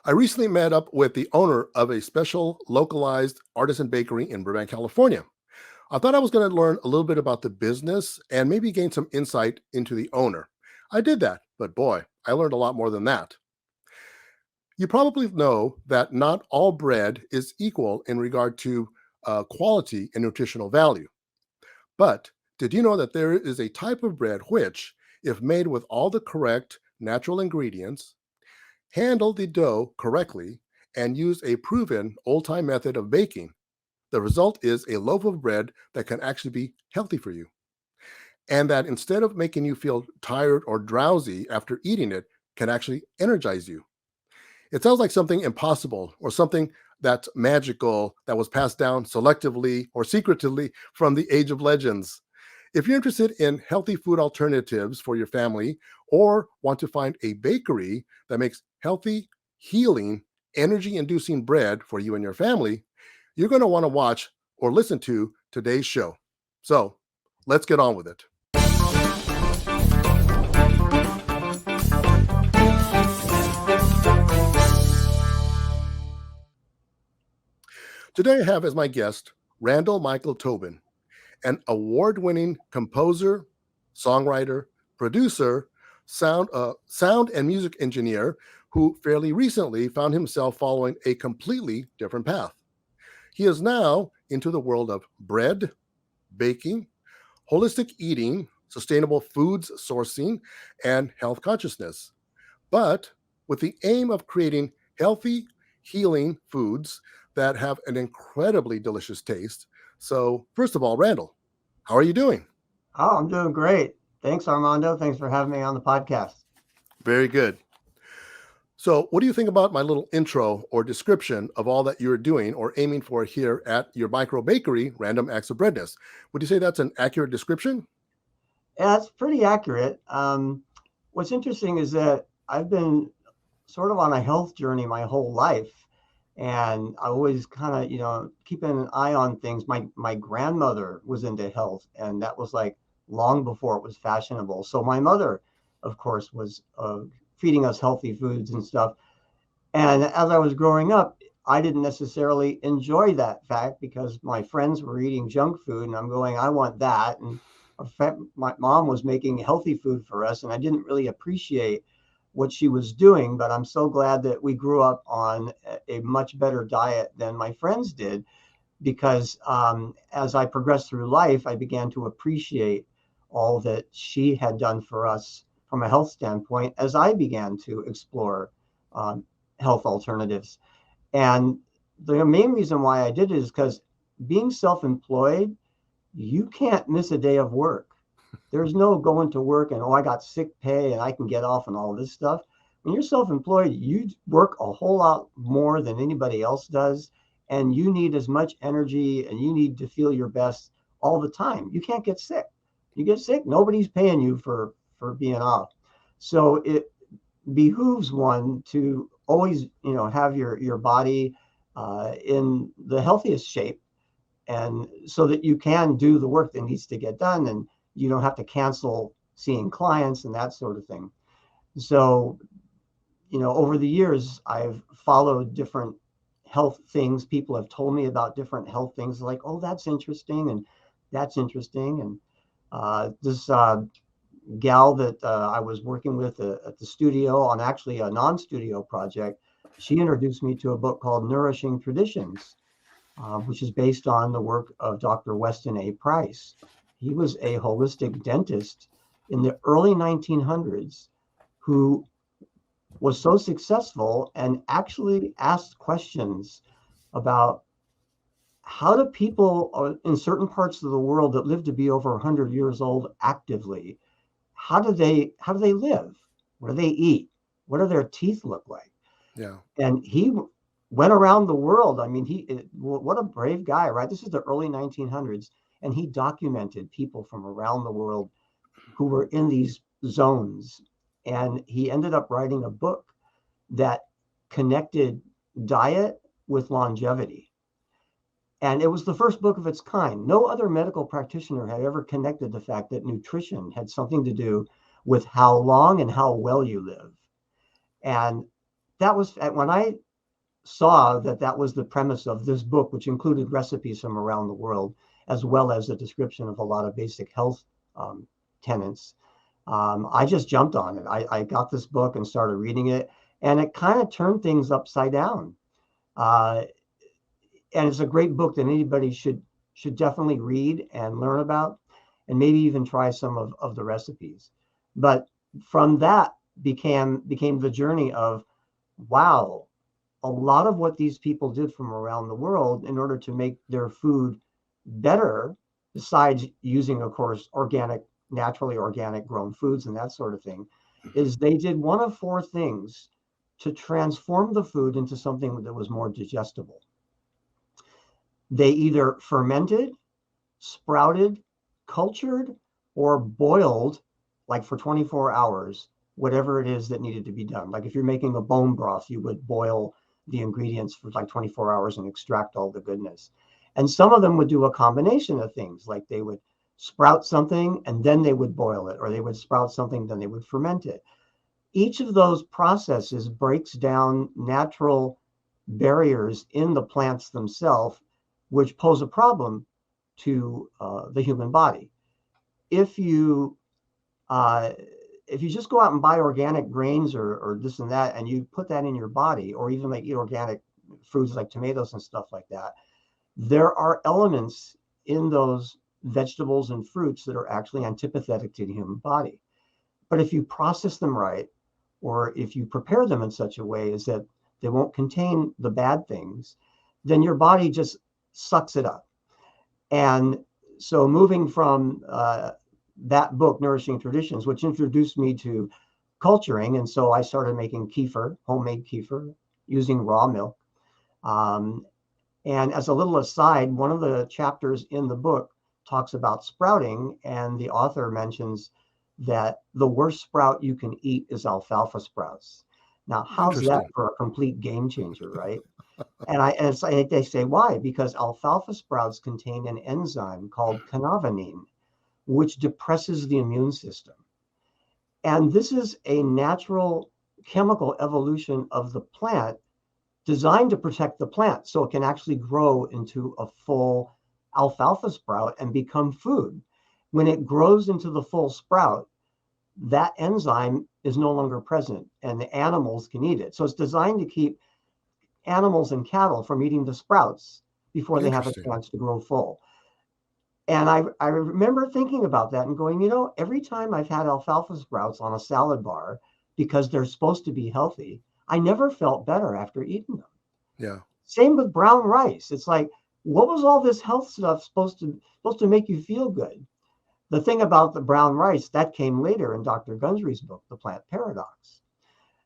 I recently met up with the owner of a special localized artisan bakery in Burbank, California. I thought I was going to learn a little bit about the business and maybe gain some insight into the owner. I did that, but boy, I learned a lot more than that. You probably know that not all bread is equal in regard to quality and nutritional value. But did you know that there is a type of bread which, if made with all the correct natural ingredients, handle the dough correctly, and use a proven old time method of baking, the result is a loaf of bread that can actually be healthy for you. And that instead of making you feel tired or drowsy after eating it, can actually energize you. It sounds like something impossible or something that's magical that was passed down selectively or secretively from the age of legends. If you're interested in healthy food alternatives for your family or want to find a bakery that makes healthy, healing, energy inducing bread for you and your family, you're going to want to watch or listen to today's show. So let's get on with it. Today I have as my guest Randall Michael Tobin, an award winning composer, songwriter, producer, sound and music engineer who fairly recently found himself following a completely different path. He is now into the world of bread, baking, holistic eating, sustainable foods sourcing, and health consciousness, but with the aim of creating healthy, healing foods that have an incredibly delicious taste. So, first of all, Randall, how are you doing? Oh, I'm doing great. Thanks, Armando. Thanks for having me on the podcast. Very good. So, what do you think about my little intro or description of all that you're doing or aiming for here at your micro bakery, Random Acts of Breadness? Would you say that's an accurate description? Yeah, it's pretty accurate. What's interesting is that I've been sort of on a health journey my whole life, and I always kind of, keeping an eye on things. My grandmother was into health, and that was like long before it was fashionable. So my mother, of course, was feeding us healthy foods and stuff. And as I was growing up, I didn't necessarily enjoy that fact because my friends were eating junk food and I'm going, I want that. And my mom was making healthy food for us, and I didn't really appreciate what she was doing. But I'm so glad that we grew up on a much better diet than my friends did because as I progressed through life, I began to appreciate all that she had done for us from a health standpoint as I began to explore um, health alternatives. And the main reason why I did it is because being self-employed, you can't miss a day of work. There's no going to work and, oh, I got sick pay and I can get off and all this stuff. When you're self-employed, you work a whole lot more than anybody else does. And you need as much energy and you need to feel your best all the time. You can't get sick. You get sick, nobody's paying you for being off. So it behooves one to always, have your body in the healthiest shape, and so that you can do the work that needs to get done, and you don't have to cancel seeing clients and that sort of thing. So, over the years, I've followed different health things. People have told me about different health things, like, oh, that's interesting, and that's interesting, and this gal that I was working with at the studio on actually a non-studio project, she introduced me to a book called Nourishing Traditions, which is based on the work of Dr. Weston A. Price. He was a holistic dentist in the early 1900s who was so successful and actually asked questions about how do people in certain parts of the world that live to be over 100 years old actively, how do they live? What do they eat? What do their teeth look like? Yeah. And he went around the world. I mean, what a brave guy, right? This is the early 1900s, and he documented people from around the world who were in these zones. And he ended up writing a book that connected diet with longevity. And it was the first book of its kind. No other medical practitioner had ever connected the fact that nutrition had something to do with how long and how well you live. And that was when I saw that that was the premise of this book, which included recipes from around the world, as well as a description of a lot of basic health tenets. I just jumped on it. I got this book and started reading it, and it kind of turned things upside down. Uh, and it's a great book that anybody should definitely read and learn about, and maybe even try some of the recipes. But from that became the journey of, wow, a lot of what these people did from around the world in order to make their food better, besides using, of course, naturally organic grown foods and that sort of thing, is they did one of four things to transform the food into something that was more digestible. They either fermented, sprouted, cultured, or boiled, like for 24 hours, whatever it is that needed to be done. Like if you're making a bone broth, you would boil the ingredients for like 24 hours and extract all the goodness. And some of them would do a combination of things, like they would sprout something and then they would boil it, or they would sprout something, then they would ferment it. Each of those processes breaks down natural barriers in the plants themselves, which pose a problem to the human body. If you just go out and buy organic grains or this and that, and you put that in your body, or even like eat organic foods like tomatoes and stuff like that, there are elements in those vegetables and fruits that are actually antipathetic to the human body. But if you process them right, or if you prepare them in such a way as that they won't contain the bad things, then your body just sucks it up. And so moving from that book, Nourishing Traditions, which introduced me to culturing. And so I started making kefir, homemade kefir, using raw milk. And as a little aside, one of the chapters in the book talks about sprouting, and the author mentions that the worst sprout you can eat is alfalfa sprouts. Now, how's that Interesting. for a complete game changer, right? And it's like they say, why? Because alfalfa sprouts contain an enzyme called canavanine, which depresses the immune system. And this is a natural chemical evolution of the plant designed to protect the plant so it can actually grow into a full alfalfa sprout and become food. When it grows into the full sprout, that enzyme is no longer present and the animals can eat it. So it's designed to keep animals and cattle from eating the sprouts before they have a Interesting. chance to grow full. And I remember thinking about that and going, every time I've had alfalfa sprouts on a salad bar, because they're supposed to be healthy, I never felt better after eating them. Yeah. Same with brown rice. It's like, what was all this health stuff supposed to make you feel good? The thing about the brown rice, that came later in Dr. Gundry's book, The Plant Paradox.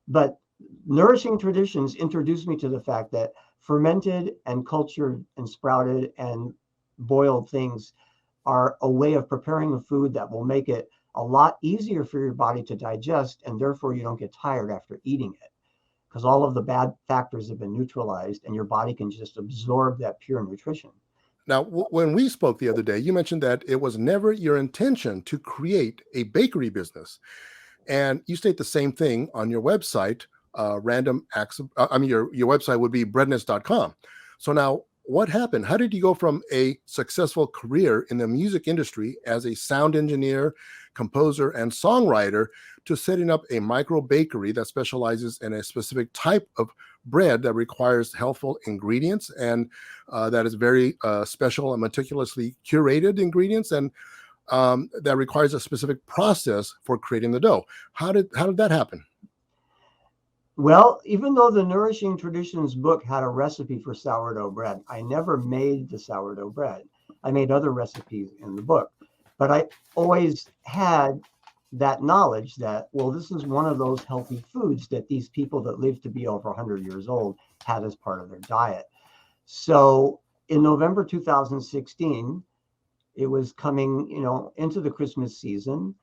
But Nourishing Traditions introduced me to the fact that fermented and cultured and sprouted and boiled things are a way of preparing a food that will make it a lot easier for your body to digest, and therefore you don't get tired after eating it, because all of the bad factors have been neutralized and your body can just absorb that pure nutrition. Now, when we spoke the other day, you mentioned that it was never your intention to create a bakery business. And you state the same thing on your website, random acts. Your website would be breadness.com. So now, what happened? How did you go from a successful career in the music industry as a sound engineer, composer, and songwriter to setting up a micro bakery that specializes in a specific type of bread that requires healthful ingredients and that is very special and meticulously curated ingredients, and that requires a specific process for creating the dough? How did that happen? Well, even though the Nourishing Traditions book had a recipe for sourdough bread, I never made the sourdough bread. I made other recipes in the book, but I always had that knowledge that, well, this is one of those healthy foods that these people that live to be over 100 years old had as part of their diet. So in November 2016, it was coming, into the Christmas season.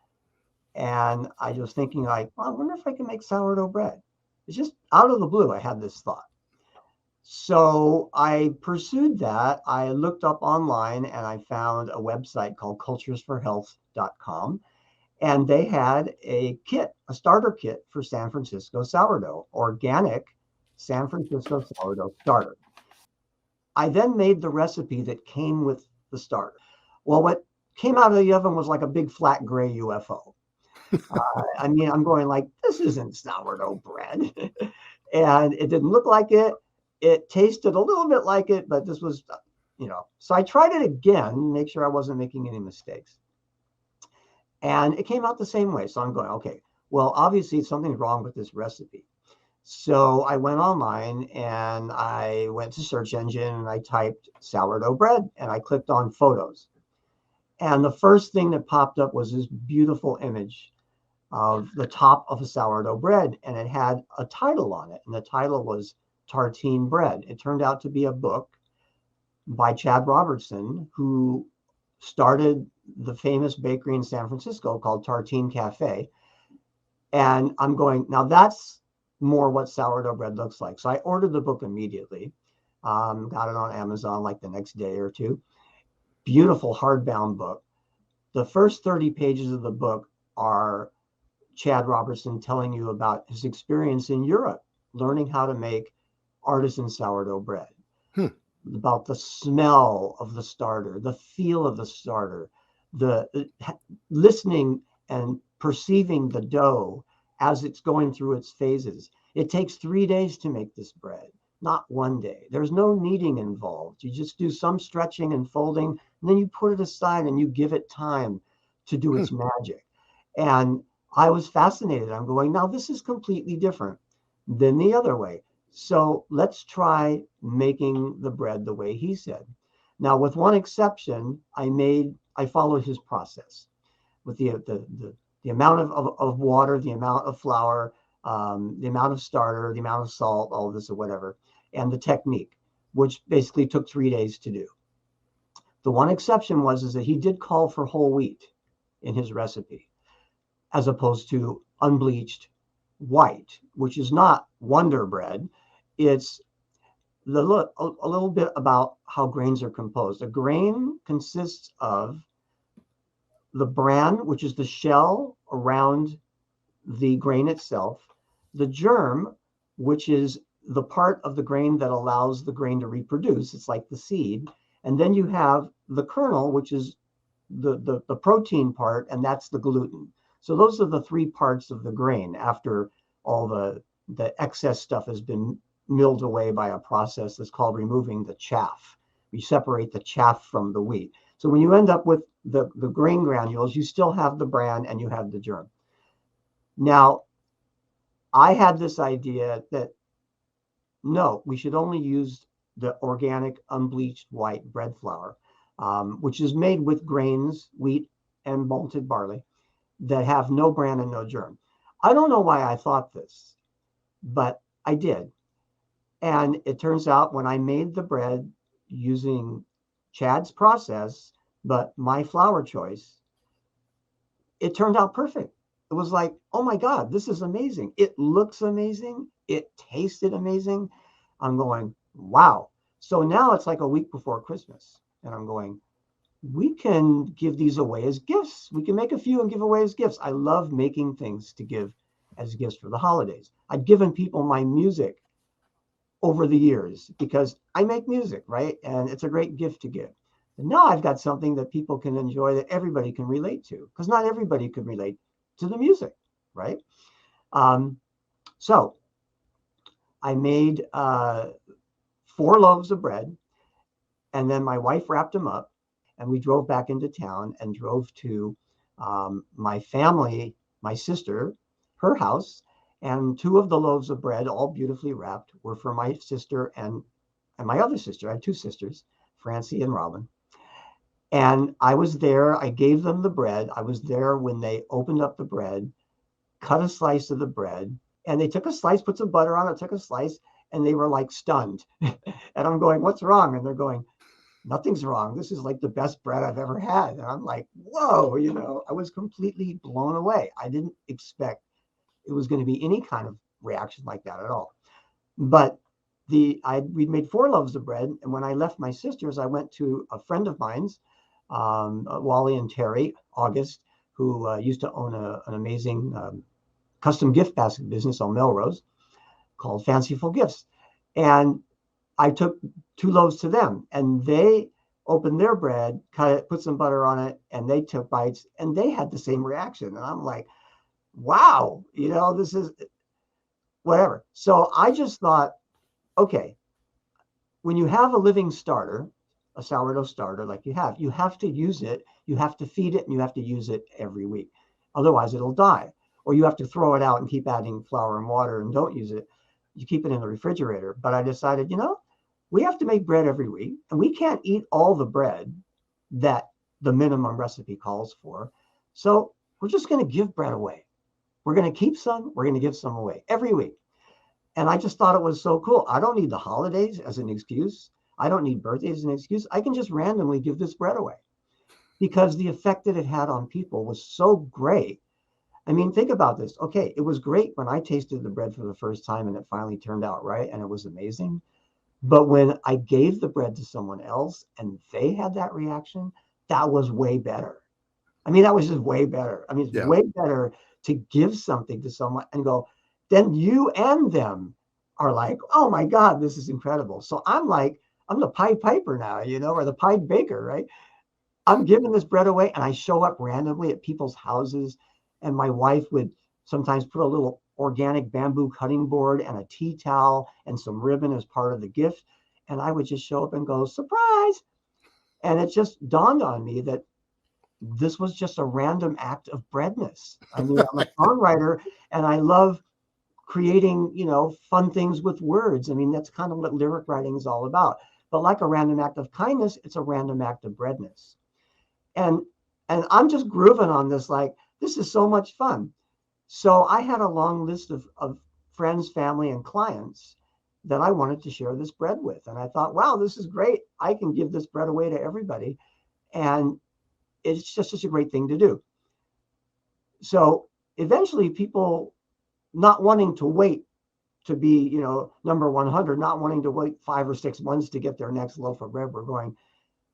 And I was thinking, like, well, I wonder if I can make sourdough bread. It's just out of the blue, I had this thought. So I pursued that. I looked up online and I found a website called culturesforhealth.com. And they had a starter kit for San Francisco sourdough, organic, San Francisco sourdough starter. I then made the recipe that came with the starter. Well, what came out of the oven was like a big flat gray UFO. I mean, I'm going like, this isn't sourdough bread. And it didn't look like it. It tasted a little bit like it, but this was, so I tried it again, make sure I wasn't making any mistakes. And it came out the same way. So I'm going, okay, well, obviously something's wrong with this recipe. So I went online and I went to search engine and I typed sourdough bread and I clicked on photos. And the first thing that popped up was this beautiful image of the top of a sourdough bread, and it had a title on it. And the title was Tartine Bread. It turned out to be a book by Chad Robertson, who started the famous bakery in San Francisco called Tartine Cafe. And I'm going, now that's more what sourdough bread looks like. So I ordered the book immediately, got it on Amazon like the next day or two. Beautiful hardbound book. The first 30 pages of the book are Chad Robertson telling you about his experience in Europe, learning how to make artisan sourdough bread, about the smell of the starter, the feel of the starter, the listening and perceiving the dough as it's going through its phases. It takes 3 days to make this bread, not 1 day. There's no kneading involved. You just do some stretching and folding, and then you put it aside and you give it time to do its magic. And I was fascinated. I'm going, now this is completely different than the other way. So let's try making the bread the way he said. Now, with one exception, I followed his process with the amount of water, the amount of flour, the amount of starter, the amount of salt, all of this or whatever, and the technique, which basically took 3 days to do. The one exception is that he did call for whole wheat in his recipe, as opposed to unbleached white, which is not Wonder Bread. It's a little bit about how grains are composed. A grain consists of the bran, which is the shell around the grain itself, the germ, which is the part of the grain that allows the grain to reproduce. It's like the seed. And then you have the kernel, which is the protein part, and that's the gluten. So those are the three parts of the grain after all the excess stuff has been milled away by a process that's called removing the chaff. You separate the chaff from the wheat. So when you end up with the grain granules, you still have the bran and you have the germ. Now, I had this idea that, no, we should only use the organic unbleached white bread flour, which is made with grains, wheat, and malted barley that have no bran and no germ. I don't know why I thought this, but I did. And it turns out when I made the bread using Chad's process, but my flour choice, it turned out perfect. It was like, oh my God, this is amazing. It looks amazing. It tasted amazing. I'm going, wow. So now it's like a week before Christmas. And I'm going, we can give these away as gifts. We can make a few and give away as gifts. I love making things to give as gifts for the holidays. I've given people my music over the years because I make music, right? And it's a great gift to give. And now I've got something that people can enjoy that everybody can relate to, because not everybody can relate to the music, right? So I made 4 loaves of bread, and then my wife wrapped them up, and we drove back into town and drove to my family, my sister, her house, and 2 of the loaves of bread, all beautifully wrapped, were for my sister and my other sister. I had 2 sisters, Francie and Robin. And I was there. I gave them the bread. I was there when they opened up the bread, cut a slice of the bread, and they took a slice, put some butter on it, took a slice, and they were like stunned. And I'm going, what's wrong? And they're going, nothing's wrong. This is like the best bread I've ever had. And I'm like, whoa, I was completely blown away. I didn't expect it was going to be any kind of reaction like that at all. But we'd made 4 loaves of bread. And when I left my sister's, I went to a friend of mine's, Wally and Terry August, who used to own an amazing custom gift basket business on Melrose. called Fanciful Gifts. And I took 2 loaves to them, and they opened their bread, cut it, put some butter on it, and they took bites, and they had the same reaction. And I'm like, wow, this is whatever. So I just thought, okay, when you have a living starter, a sourdough starter like you have to use it, you have to feed it, and you have to use it every week. Otherwise, it'll die. Or you have to throw it out and keep adding flour and water and don't use it. You keep it in the refrigerator. But I decided, we have to make bread every week, and we can't eat all the bread that the minimum recipe calls for. So we're just going to give bread away. We're going to keep some, we're going to give some away every week. And I just thought it was so cool. I don't need the holidays as an excuse. I don't need birthdays as an excuse. I can just randomly give this bread away because the effect that it had on people was so great. I mean, think about this. Okay, it was great when I tasted the bread for the first time and it finally turned out right and it was amazing. But when I gave the bread to someone else and they had that reaction, that was way better. I mean, that was just way better. I mean, it's Yeah. way better to give something to someone and go, then you and them are like, oh my God, this is incredible. So I'm the Pied Piper now, or the Pied Baker, right? I'm giving this bread away and I show up randomly at people's houses. And my wife would sometimes put a little organic bamboo cutting board and a tea towel and some ribbon as part of the gift. And I would just show up and go, surprise. And it just dawned on me that this was just a random act of breadness. I mean, I'm a songwriter and I love creating, fun things with words. I mean, that's kind of what lyric writing is all about. But like a random act of kindness, it's a random act of breadness. And I'm just grooving on this, like, this is so much fun. So I had a long list of friends, family, and clients that I wanted to share this bread with. And I thought, wow, this is great. I can give this bread away to everybody. And it's just such a great thing to do. So eventually people not wanting to wait to be, number 100, not wanting to wait 5 or 6 months to get their next loaf of bread, we're going,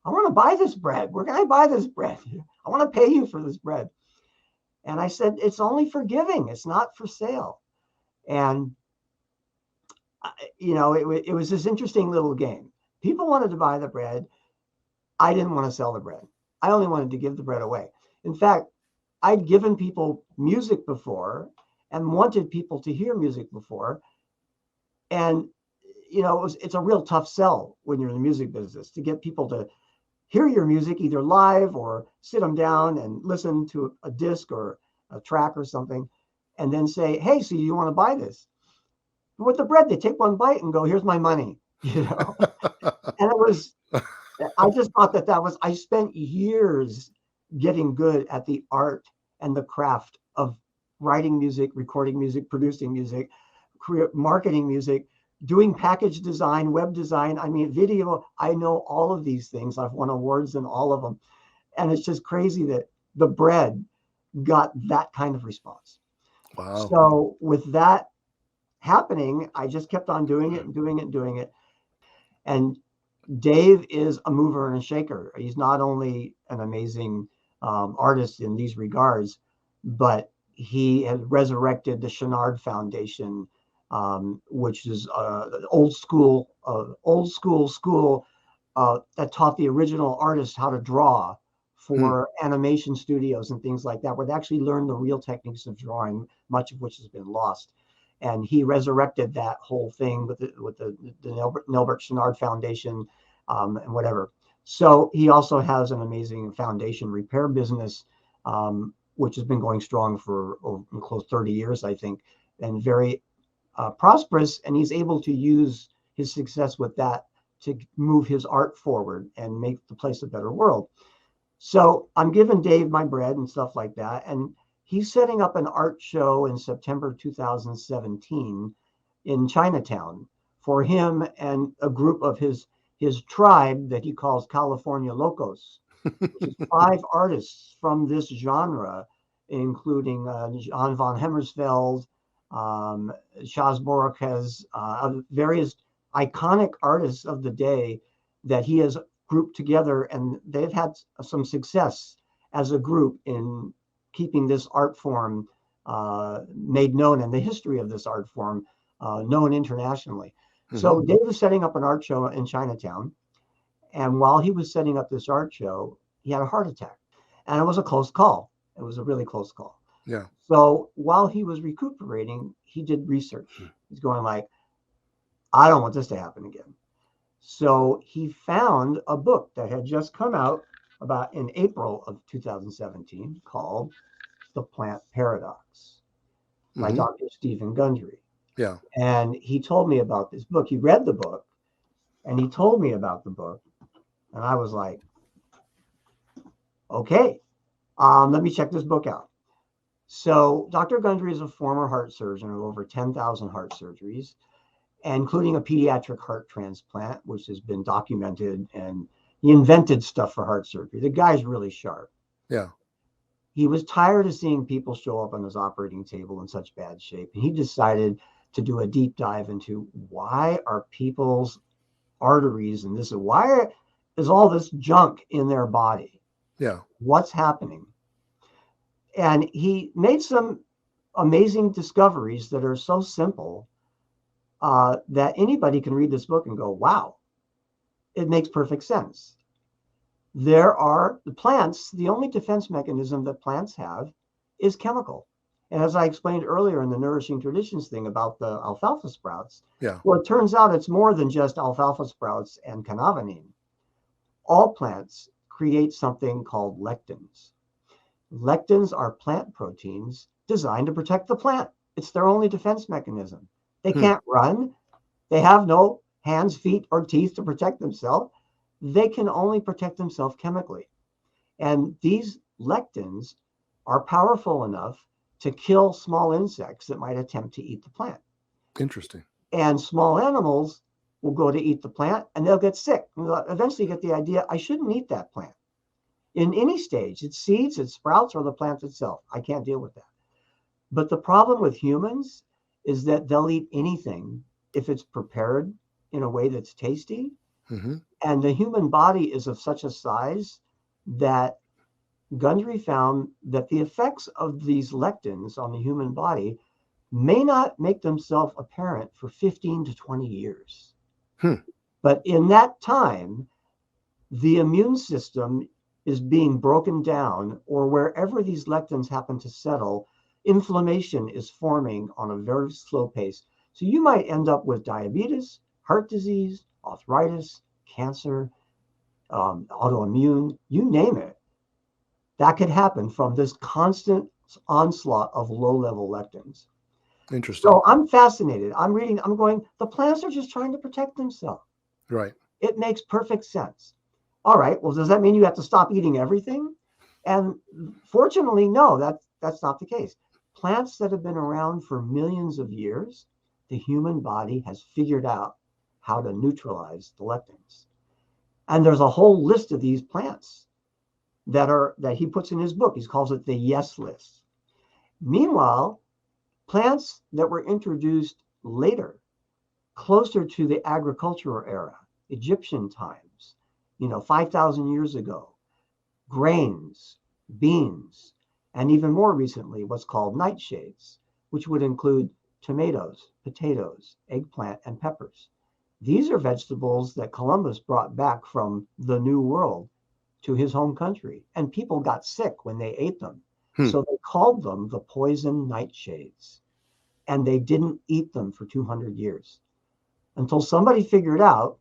I want to buy this bread. Where can I buy this bread? I want to pay you for this bread. And I said, it's only for giving. It's not for sale. And, it was this interesting little game. People wanted to buy the bread. I didn't want to sell the bread. I only wanted to give the bread away. In fact, I'd given people music before and wanted people to hear music before. And, it's a real tough sell when you're in the music business to get people to hear your music either live or sit them down and listen to a disc or a track or something and then say, hey, so you want to buy this? But with the bread, they take one bite and go, here's my money, And I just thought I spent years getting good at the art and the craft of writing music, recording music, producing music, marketing music, doing package design, web design, video. I know all of these things. I've won awards in all of them. And it's just crazy that the bread got that kind of response. Wow. So with that happening, I just kept on doing it and doing it and doing it. And Dave is a mover and a shaker. He's not only an amazing artist in these regards, but he has resurrected the Chenard Foundation, which is old school that taught the original artists how to draw for animation studios and things like that, where they actually learned the real techniques of drawing, much of which has been lost. And he resurrected that whole thing with the Nelbert Chenard Foundation and whatever. So he also has an amazing foundation repair business, which has been going strong for close 30 years, I think, and very prosperous. And he's able to use his success with that to move his art forward and make the place a better world. So I'm giving Dave my bread and stuff like that. And he's setting up an art show in September 2017 in Chinatown for him and a group of his tribe that he calls California Locos, which is 5 artists from this genre, including John von Hemmersfeld, Chaz Borges, various iconic artists of the day that he has grouped together, and they've had some success as a group in keeping this art form made known and the history of this art form known internationally. Hmm. So Dave was setting up an art show in Chinatown. And while he was setting up this art show, he had a heart attack. And it was a close call. It was a really close call. Yeah. So while he was recuperating, he did research. He's going like, I don't want this to happen again. So he found a book that had just come out about in April of 2017 called The Plant Paradox by Hmm. Dr. Stephen Gundry. Yeah. And he told me about this book. He read the book and he told me about the book. And I was like, okay, let me check this book out. So Dr. Gundry is a former heart surgeon of over 10,000 heart surgeries, including a pediatric heart transplant, which has been documented. And he invented stuff for heart surgery. The guy's really sharp. Yeah. He was tired of seeing people show up on his operating table in such bad shape. And he decided to do a deep dive into why are people's arteries and this, why is all this junk in their body? Yeah. What's happening? And he made some amazing discoveries that are so simple that anybody can read this book and go, wow, it makes perfect sense. There are the plants, the only defense mechanism that plants have is chemical. And as I explained earlier in the nourishing traditions thing about the alfalfa sprouts, Yeah. well, it turns out it's more than just alfalfa sprouts and canavanine. All plants create something called lectins. Lectins are plant proteins designed to protect the plant. It's their only defense mechanism. They can't run. They have no hands, feet, or teeth to protect themselves. They can only protect themselves chemically. And these lectins are powerful enough to kill small insects that might attempt to eat the plant. Interesting. And small animals will go to eat the plant and they'll get sick. And they'll eventually get the idea, I shouldn't eat that plant. In any stage, it's seeds, it's sprouts, or the plant itself. I can't deal with that. But the problem with humans is that they'll eat anything if it's prepared in a way that's tasty. Hmm. And the human body is of such a size that Gundry found that the effects of these lectins on the human body may not make themselves apparent for 15 to 20 years. But in that time, the immune system is being broken down, or wherever these lectins happen to settle, inflammation is forming on a very slow pace. So you might end up with diabetes, heart disease, arthritis, cancer, autoimmune, you name it. That could happen from this constant onslaught of low-level lectins. Interesting. So I'm fascinated. I'm reading, I'm going, the plants are just trying to protect themselves. Right. It makes perfect sense. All right, well, does that mean you have to stop eating everything? And fortunately, no, that's not the case. Plants that have been around for millions of years, the human body has figured out how to neutralize the lectins. And there's a whole list of these plants that he puts in his book. He calls it the yes list. Meanwhile, plants that were introduced later, closer to the agricultural era, Egyptian times, 5,000 years ago, grains, beans, and even more recently, what's called nightshades, which would include tomatoes, potatoes, eggplant, and peppers. These are vegetables that Columbus brought back from the New World to his home country, and people got sick when they ate them. So they called them the poison nightshades, and they didn't eat them for 200 years until somebody figured out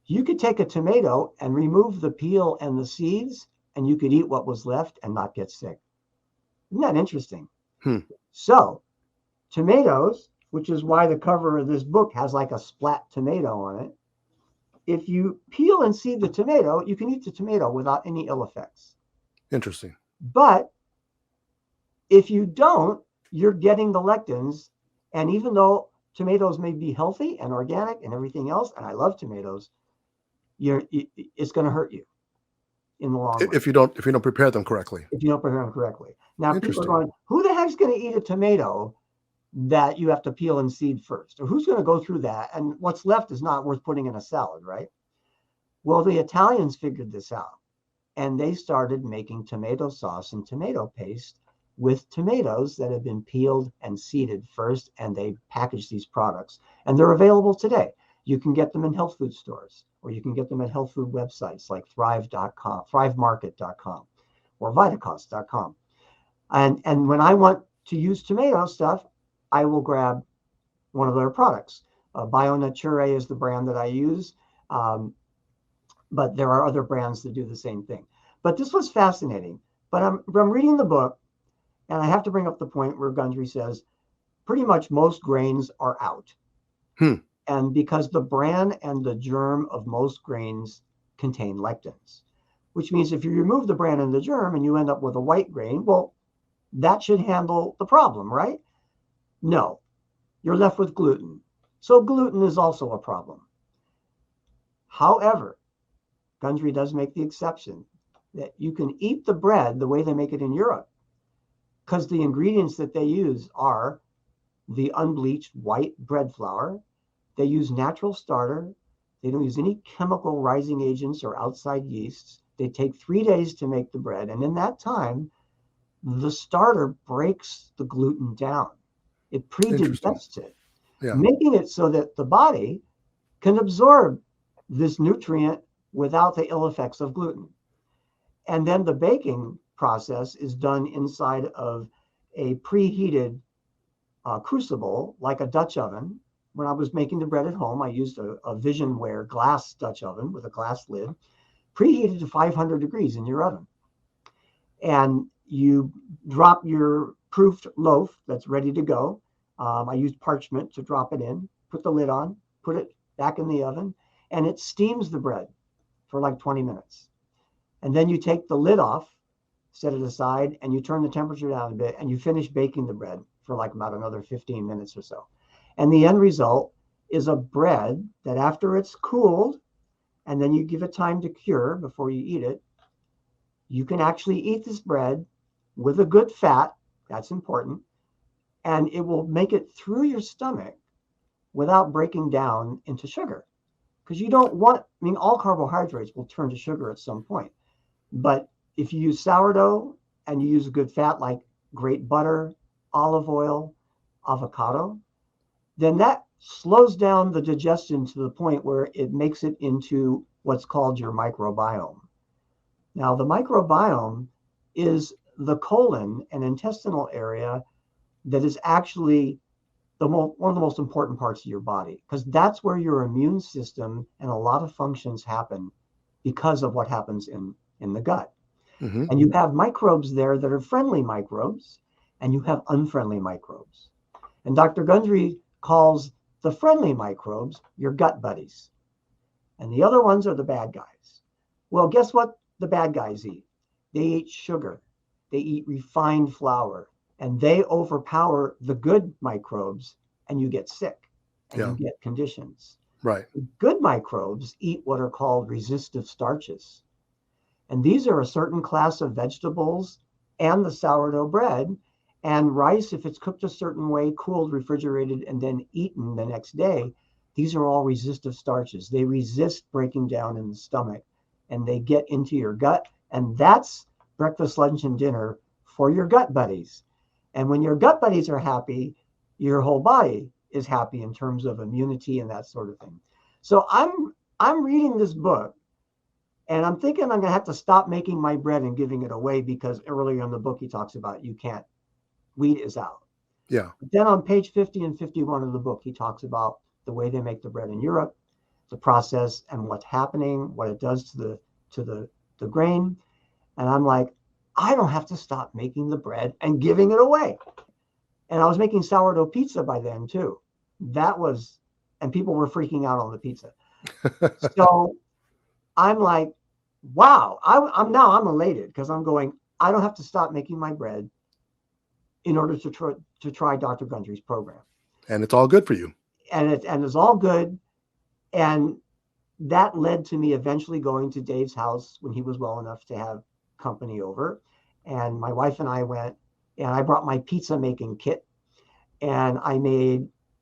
you could take a tomato and remove the peel and the seeds, and you could eat what was left and not get sick. Isn't that interesting? So tomatoes, which is why the cover of this book has like a splat tomato on it. If you peel and seed the tomato, you can eat the tomato without any ill effects. Interesting. But if you don't, you're getting the lectins. And even though tomatoes may be healthy and organic and everything else, and I love tomatoes, it's going to hurt you in the long run If you don't prepare them correctly. if you don't prepare them correctly. Now people are Interesting. going, who the heck's going to eat a tomato that you have to peel and seed first? Or who's going to go through that? And what's left is not worth putting in a salad, right? Well, the Italians figured this out, and they started making tomato sauce and tomato paste with tomatoes that have been peeled and seeded first, and they package these products. And they're available today. You can get them in health food stores, or you can get them at health food websites like thrive.com, thrivemarket.com, or vitacost.com. And when I want to use tomato stuff, I will grab one of their products. Bio Nature is the brand that I use, but there are other brands that do the same thing. But this was fascinating. But I'm reading the book, and I have to bring up the point where Gundry says pretty much most grains are out. Hmm. And because the bran and the germ of most grains contain lectins, which means if you remove the bran and the germ and you end up with a white grain, well, that should handle the problem, right? No, you're left with gluten. So gluten is also a problem. However, Gundry does make the exception that you can eat the bread the way they make it in Europe, because the ingredients that they use are the unbleached white bread flour. They use natural starter. They don't use any chemical rising agents or outside yeasts. They take 3 days to make the bread. And in that time, the starter breaks the gluten down. It Interesting. pre-digests it, Yeah. making it so that the body can absorb this nutrient without the ill effects of gluten. And then the baking process is done inside of a preheated crucible, like a Dutch oven. When I was making the bread at home, I used a Visionware glass Dutch oven with a glass lid, preheated to 500 degrees in your oven. And you drop your proofed loaf that's ready to go. I used parchment to drop it in, put the lid on, put it back in the oven, and it steams the bread for like 20 minutes. And then you take the lid off, set it aside, and you turn the temperature down a bit, and you finish baking the bread for like about another 15 minutes or so. And the end result is a bread that after it's cooled, and then you give it time to cure before you eat it, you can actually eat this bread with a good fat. That's important. And it will make it through your stomach without breaking down into sugar. Because you don't want, I mean, all carbohydrates will turn to sugar at some point. But if you use sourdough and you use a good fat like great butter, olive oil, avocado, then that slows down the digestion to the point where it makes it into what's called your microbiome. Now, the microbiome is the colon and intestinal area that is actually one of the most important parts of your body, because that's where your immune system and a lot of functions happen because of what happens in the gut. Mm-hmm. And you have microbes there that are friendly microbes, and you have unfriendly microbes. And Dr. Gundry calls the friendly microbes your gut buddies. And the other ones are the bad guys. Well, guess what the bad guys eat? They eat sugar. They eat refined flour. And they overpower the good microbes, and you get sick and Yeah. you get conditions. Right. The good microbes eat what are called resistive starches. And these are a certain class of vegetables and the sourdough bread and rice, if it's cooked a certain way, cooled, refrigerated, and then eaten the next day. These are all resistive starches. They resist breaking down in the stomach, and they get into your gut. And that's breakfast, lunch, and dinner for your gut buddies. And when your gut buddies are happy, your whole body is happy in terms of immunity and that sort of thing. So I'm reading this book, and I'm thinking I'm going to have to stop making my bread and giving it away, because earlier in the book he talks about you can't, wheat is out. Yeah. But then on page 50 and 51 of the book, he talks about the way they make the bread in Europe, the process and what's happening, what it does to the grain. And I'm like, I don't have to stop making the bread and giving it away. And I was making sourdough pizza by then too. And people were freaking out on the pizza. So I'm like, wow, I'm elated, because I'm going, I don't have to stop making my bread in order to try Dr. Gundry's program. And it's all good for you. And it's all good. And that led to me eventually going to Dave's house when he was well enough to have company over. And my wife and I went, and I brought my pizza making kit. And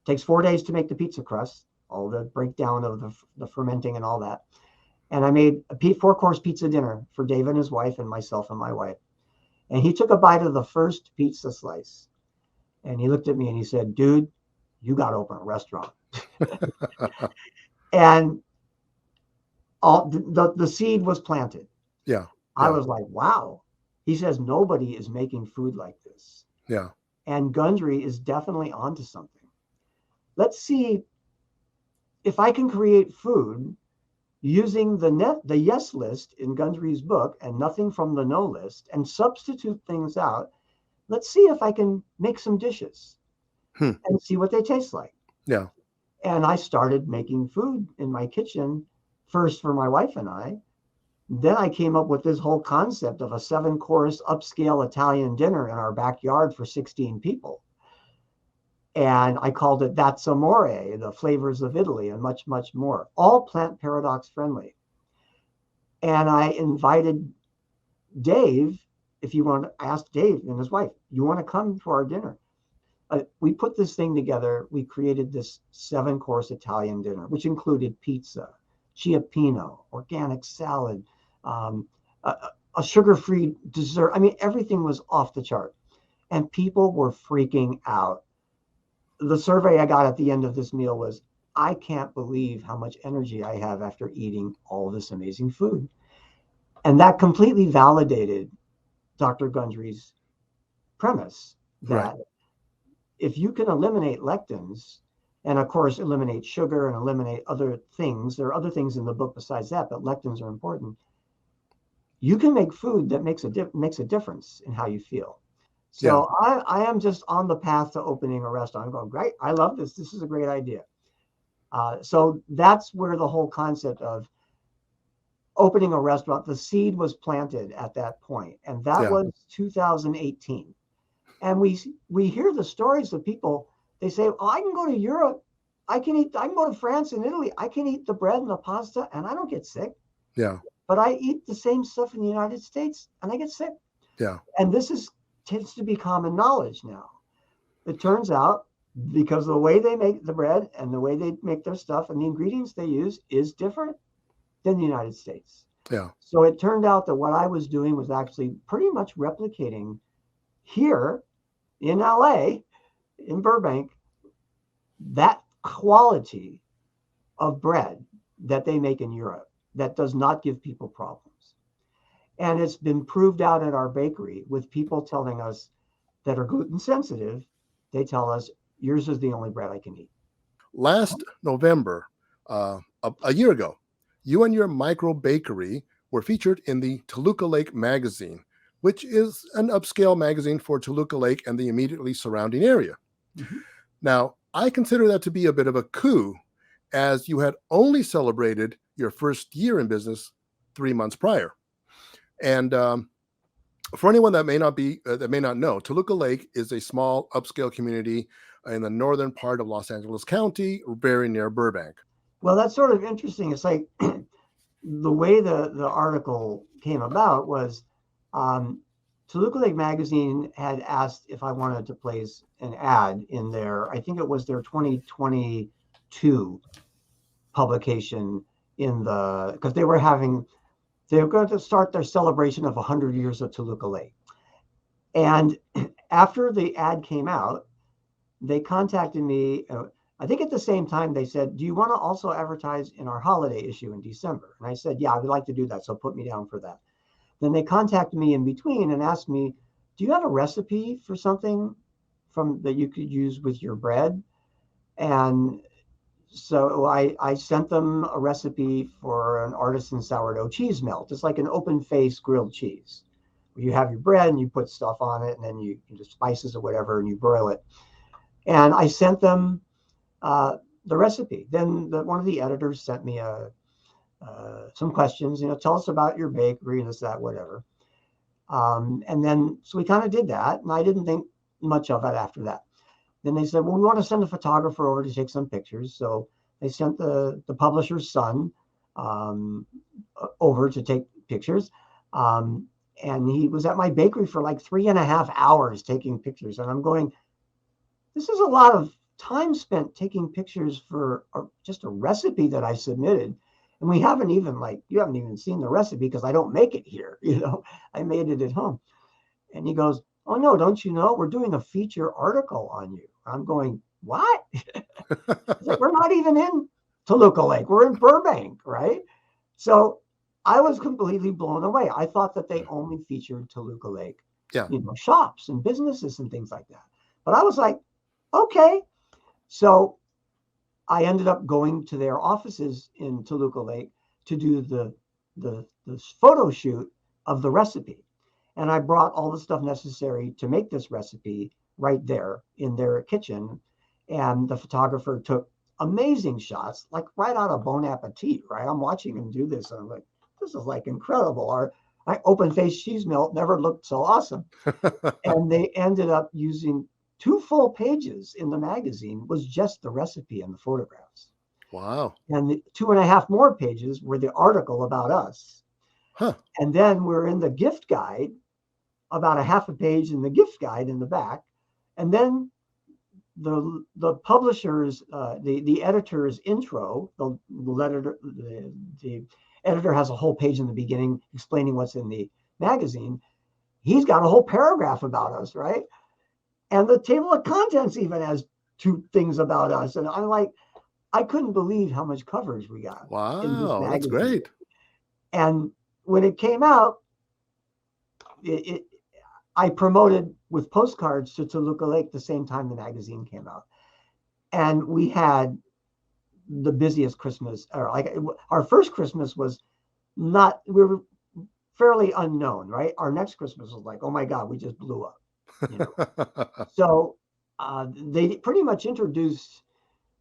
takes 4 days to make the pizza crust, all the breakdown of the fermenting and all that. And I made a 4-course pizza dinner for Dave and his wife and myself and my wife. And he took a bite of the first pizza slice. And he looked at me and he said, dude, you got to open a restaurant. And the seed was planted. Yeah. I was like, wow. He says, nobody is making food like this. Yeah. And Gundry is definitely onto something. Let's see if I can create food using the yes list in Gundry's book and nothing from the no list and substitute things out. Let's see if I can make some dishes and see what they taste like. Yeah. And I started making food in my kitchen, first for my wife and I. Then I came up with this whole concept of a 7-course upscale Italian dinner in our backyard for 16 people. And I called it That's Amore, the flavors of Italy, and much, much more, all plant paradox friendly. And I invited Dave, if you want to ask Dave and his wife, you want to come to our dinner? We put this thing together. We created this 7-course Italian dinner, which included pizza, cioppino, organic salad, a sugar-free dessert. I mean, everything was off the chart. And people were freaking out. The survey I got at the end of this meal was, I can't believe how much energy I have after eating all this amazing food. And that completely validated Dr. Gundry's premise that if you can eliminate lectins, and of course eliminate sugar and eliminate other things, there are other things in the book besides that, but lectins are important, you can make food that makes a difference in how you feel. So I am just on the path to opening a restaurant. I'm going, great, I love this. This is a great idea. So that's where the whole concept of opening a restaurant, the seed was planted at that point. And that was 2018. And we hear the stories of people, they say, oh, I can go to Europe. I can go to France and Italy. I can eat the bread and the pasta and I don't get sick. Yeah. But I eat the same stuff in the United States and I get sick. Yeah. And this tends to be common knowledge now. It turns out, because the way they make the bread and the way they make their stuff and the ingredients they use is different than the United States. Yeah. So it turned out that what I was doing was actually pretty much replicating here in LA, in Burbank, that quality of bread that they make in Europe that does not give people problems. And it's been proved out at our bakery with people telling us that are gluten sensitive. They tell us, yours is the only bread I can eat. Last November, a year ago, you and your micro bakery were featured in the Toluca Lake Magazine, which is an upscale magazine for Toluca Lake and the immediately surrounding area. Mm-hmm. Now, I consider that to be a bit of a coup, as you had only celebrated your first year in business 3 months prior. And for anyone that may not know, Toluca Lake is a small upscale community in the northern part of Los Angeles County, very near Burbank. Well, that's sort of interesting. It's like the way the article came about was Toluca Lake Magazine had asked if I wanted to place an ad in their, I think it was their 2022 publication because they were going to start their celebration of 100 years of Toluca Lake. And after the ad came out, they contacted me. I think at the same time they said, do you want to also advertise in our holiday issue in December? And I said, yeah, I would like to do that. So put me down for that. Then they contacted me in between and asked me, do you have a recipe for something that you could use with your bread? And so I sent them a recipe for an artisan sourdough cheese melt. It's like an open face grilled cheese. You have your bread and you put stuff on it and then you just spices or whatever and you broil it. And I sent them the recipe. Then one of the editors sent me some questions, tell us about your bakery, this, that, whatever. And then, so we kind of did that. And I didn't think much of it after that. Then they said, well, we want to send a photographer over to take some pictures. So they sent the publisher's son over to take pictures. And he was at my bakery for like 3.5 hours taking pictures. And I'm going, this is a lot of time spent taking pictures for just a recipe that I submitted. And you haven't even seen the recipe because I don't make it here. I made it at home. And he goes, "Oh no, don't you know? We're doing a feature article on you." I'm going, "What?" He's like, "We're not even in Toluca Lake. We're in Burbank, right?" So I was completely blown away. I thought that they only featured Toluca Lake, Yeah. shops and businesses and things like that. But I was like, okay. So I ended up going to their offices in Toluca Lake to do the photo shoot of the recipe. And I brought all the stuff necessary to make this recipe right there in their kitchen. And the photographer took amazing shots, like right out of Bon Appetit, right? I'm watching him do this. And I'm like, this is like incredible. Our open faced cheese melt never looked so awesome. And they ended up using 2 full pages in the magazine was just the recipe and the photographs. Wow. And the 2.5 more pages were the article about us. Huh. And then we're in the gift guide, about a half a page in the gift guide in the back. And then the publisher's, the editor's intro, the editor has a whole page in the beginning explaining what's in the magazine. He's got a whole paragraph about us, right? And the table of contents even has 2 things about us. And I'm like, I couldn't believe how much coverage we got in this Wow. That's magazine. great. And when it came out, I promoted with postcards to Toluca Lake the same time the magazine came out. And we had the busiest Christmas, or like our first Christmas was not, we were fairly unknown, right? Our next Christmas was like, oh my God, we just blew up. So they pretty much introduced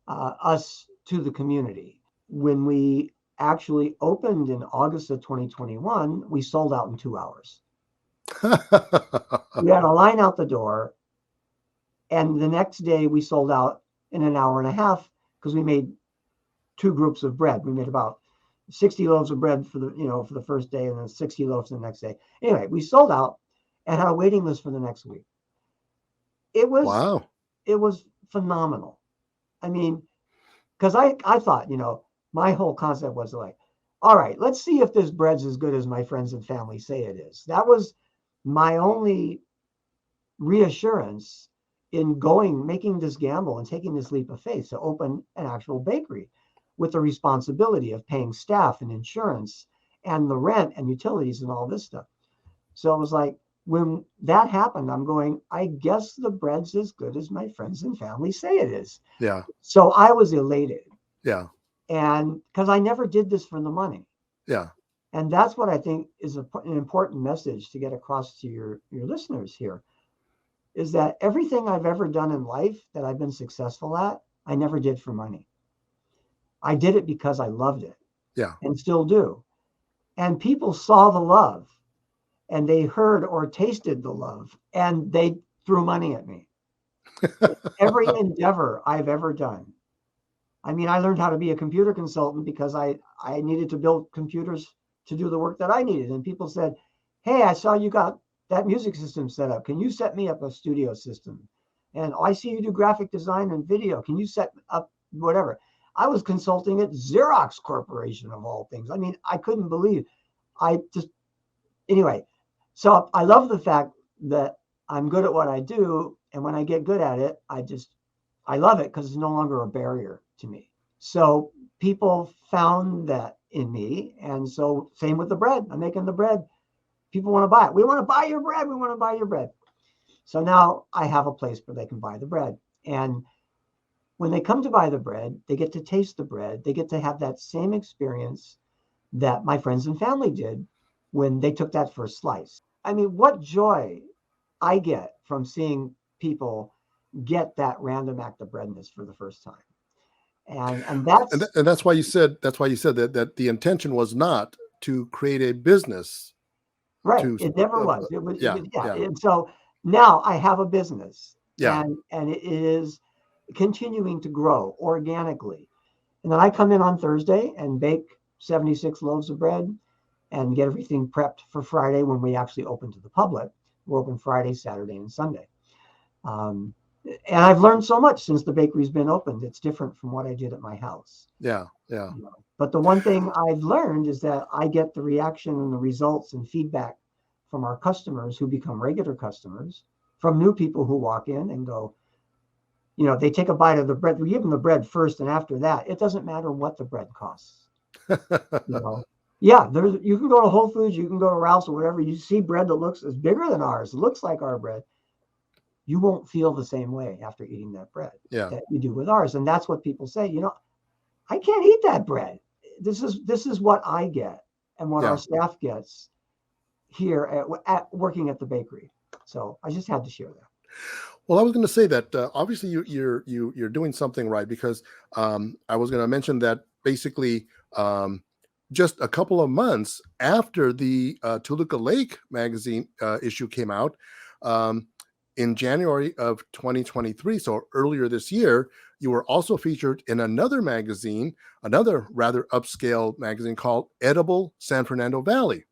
us to the community. When we actually opened in August of 2021, we sold out in 2 hours. We had a line out the door, and the next day we sold out in an hour and a half because we made 2 groups of bread. We made about 60 loaves of bread for the first day, and then 60 loaves the next day. Anyway, we sold out and had a waiting list for the next week. It was phenomenal. I mean, because I thought, my whole concept was like, all right, let's see if this bread's as good as my friends and family say it is. That was my only reassurance in making this gamble and taking this leap of faith to open an actual bakery with the responsibility of paying staff and insurance and the rent and utilities and all this stuff. So it was like, when that happened, I'm going, I guess the bread's as good as my friends and family say it is. Yeah. So I was elated. Yeah. And because I never did this for the money. Yeah. And that's what I think is an important message to get across to your listeners here, is that everything I've ever done in life that I've been successful at, I never did for money. I did it because I loved it. Yeah. And still do. And people saw the love, and they heard or tasted the love, and they threw money at me. Every endeavor I've ever done. I mean, I learned how to be a computer consultant because I needed to build computers to do the work that I needed. And people said, hey, I saw you got that music system set up. Can you set me up a studio system? And I see you do graphic design and video. Can you set up whatever? I was consulting at Xerox Corporation, of all things. I mean, I couldn't believe. Anyway, so I love the fact that I'm good at what I do. And when I get good at it, I love it because it's no longer a barrier to me. So people found that in me. And so same with the bread. I'm making the bread. People want to buy it. We want to buy your bread. We want to buy your bread. So now I have a place where they can buy the bread. And when they come to buy the bread, they get to taste the bread. They get to have that same experience that my friends and family did when they took that first slice. I mean, what joy I get from seeing people get that random act of breadness for the first time. And that's why you said that the intention was not to create a business. Right. It never was. It was, yeah. And so now I have a business, and it is continuing to grow organically. And then I come in on Thursday and bake 76 loaves of bread and get everything prepped for Friday when we actually open to the public. We're open Friday, Saturday, and Sunday. And I've learned so much since the bakery's been opened. It's different from what I did at my house. Yeah. But the one thing I've learned is that I get the reaction and the results and feedback from our customers who become regular customers, from new people who walk in and go, they take a bite of the bread. We give them the bread first, and after that, it doesn't matter what the bread costs. Yeah, you can go to Whole Foods, you can go to Ralph's or whatever. You see bread that is bigger than ours, it looks like our bread. You won't feel the same way after eating that bread that you do with ours. And that's what people say, I can't eat that bread. This is what I get and what our staff gets here at working at the bakery. So I just had to share that. Well, I was going to say that obviously you're doing something right, because I was going to mention that basically just a couple of months after the Toluca Lake Magazine issue came out, in January of 2023, so earlier this year, you were also featured in another magazine, another rather upscale magazine called Edible San Fernando Valley.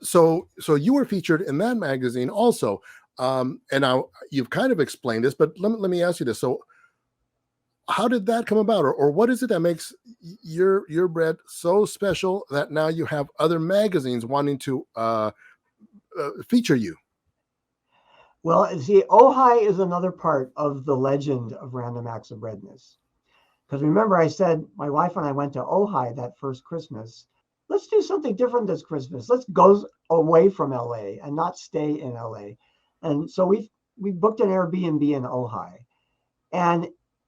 So you were featured in that magazine also. And now you've kind of explained this, but let me ask you this. So how did that come about? Or what is it that makes your bread so special that now you have other magazines wanting to feature you? Well, see, Ojai is another part of the legend of Random Acts of Breadness. Because remember, I said my wife and I went to Ojai that first Christmas. Let's do something different this Christmas. Let's go away from LA and not stay in LA. And so we booked an Airbnb in Ojai. And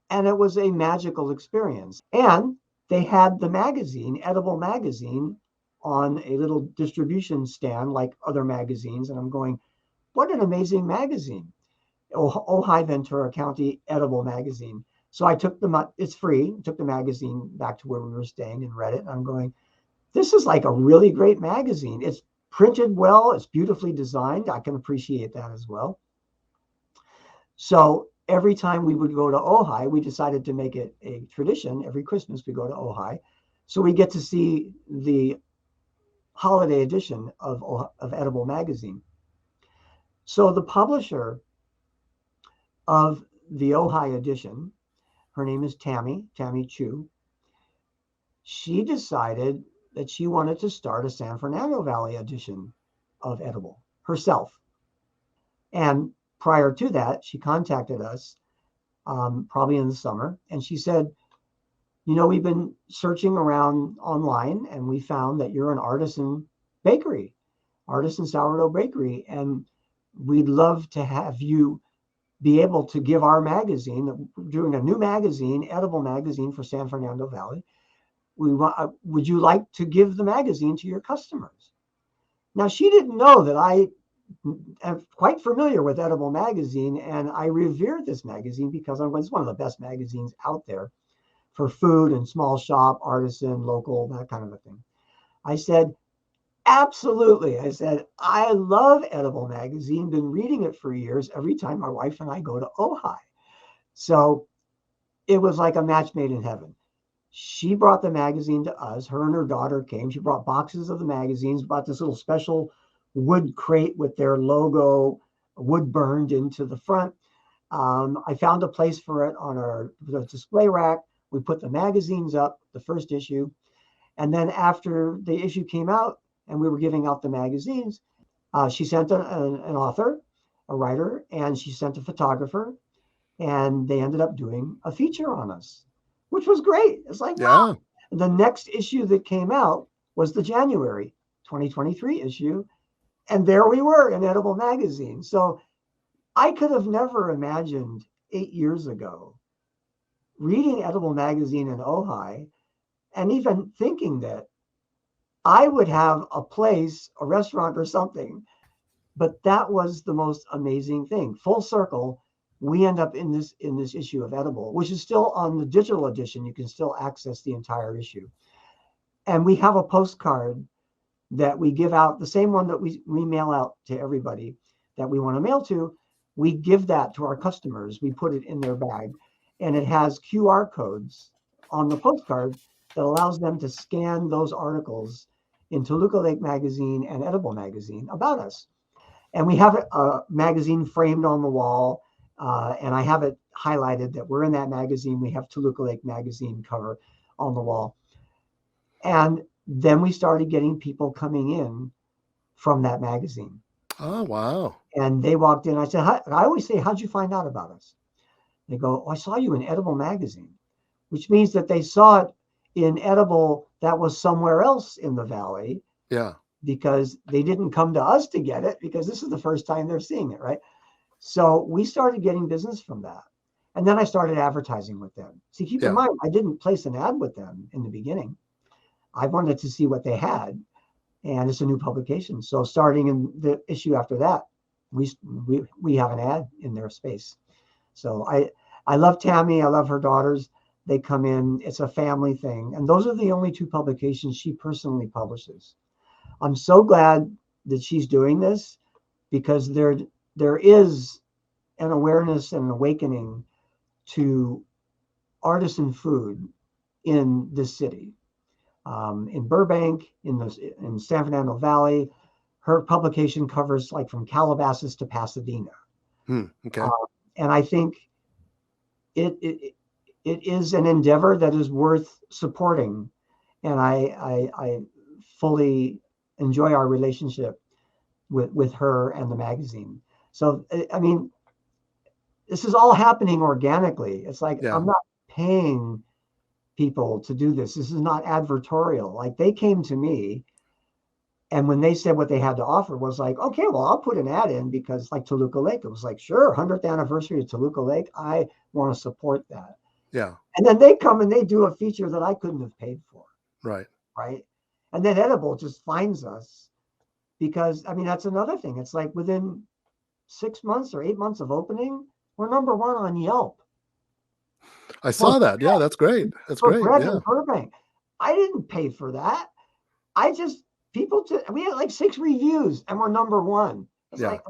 it was a magical experience. And they had the magazine, Edible Magazine, on a little distribution stand like other magazines. And I'm going, what an amazing magazine. Ojai Ventura County Edible Magazine. So I took it's free, took the magazine back to where we were staying and read it. And I'm going, this is like a really great magazine. It's printed well. It's beautifully designed. I can appreciate that as well. So every time we would go to Ojai, we decided to make it a tradition. Every Christmas we go to Ojai. So we get to see the holiday edition of Edible Magazine. So the publisher of the Ojai edition, her name is Tammy Chu. She decided that she wanted to start a San Fernando Valley edition of Edible herself. And prior to that, she contacted us probably in the summer. And she said, we've been searching around online and we found that you're an artisan bakery, artisan sourdough bakery. And we'd love to have you be able to give our magazine, doing a new magazine, Edible Magazine for San Fernando Valley. Would you like to give the magazine to your customers? Now, she didn't know that I am quite familiar with Edible Magazine, and I revere this magazine because it's one of the best magazines out there for food and small shop, artisan, local, that kind of a thing. I said, absolutely. I said, I love Edible Magazine, been reading it for years every time my wife and I go to Ojai. So it was like a match made in heaven. She brought the magazine to us. Her and her daughter came. She brought boxes of the magazines, brought this little special wood crate with their logo, wood burned into the front. I found a place for it on the display rack. We put the magazines up, the first issue. And then after the issue came out and we were giving out the magazines, she sent an author, a writer, and she sent a photographer. And they ended up doing a feature on us, which was great. It's like, wow. The next issue that came out was the January 2023 issue. And there we were in Edible Magazine. So I could have never imagined 8 years ago reading Edible Magazine in Ojai and even thinking that I would have a place, a restaurant or something. But that was the most amazing thing. Full circle, we end up in this issue of Edible, which is still on the digital edition. You can still access the entire issue. And we have a postcard that we give out, the same one that we mail out to everybody that we want to mail to. We give that to our customers. We put it in their bag, and it has QR codes on the postcard that allows them to scan those articles in Toluca Lake Magazine and Edible Magazine about us. And we have a magazine framed on the wall, and I have it highlighted that we're in that magazine. We have Toluca Lake Magazine cover on the wall. And then we started getting people coming in from that magazine. Oh, wow. And they walked in. I said, I always say, how'd you find out about us? They go, oh, I saw you in Edible magazine, which means that they saw it in Edible that was somewhere else in the valley, Yeah. because they didn't come to us to get it, because this is the first time they're seeing it, right? So we started getting business from that. And then I started advertising with them. See, keep in Yeah. mind, I didn't place an ad with them in the beginning. I wanted to see what they had. And it's a new publication. So starting in the issue after that, we have an ad in their space. So I love Tammy. I love her daughters. They come in. It's a family thing. And those are the only two publications she personally publishes. I'm so glad that she's doing this, because there is an awareness and an awakening to artisan food in this city. In Burbank, in San Fernando Valley, her publication covers like from Calabasas to Pasadena. Okay. And I think it is an endeavor that is worth supporting. And I fully enjoy our relationship with her and the magazine. So, I mean, this is all happening organically. It's like, Yeah. I'm not paying people to do this. This is not advertorial. Like, they came to me, and when they said what they had to offer was like, okay, well, I'll put an ad in, because like Toluca Lake, it was like, sure, 100th anniversary of Toluca Lake. I want to support that. Yeah. And then they come and they do a feature that I couldn't have paid for. Right. Right. And then Edible just finds us, because, I mean, that's another thing. It's like within 6 months or 8 months of opening, we're number one on Yelp. I saw that. Yeah, that's great. That's For great. bread Yeah. in Burbank. I didn't pay for that. I just, we had like 6 reviews and we're number one. It's Yeah. like,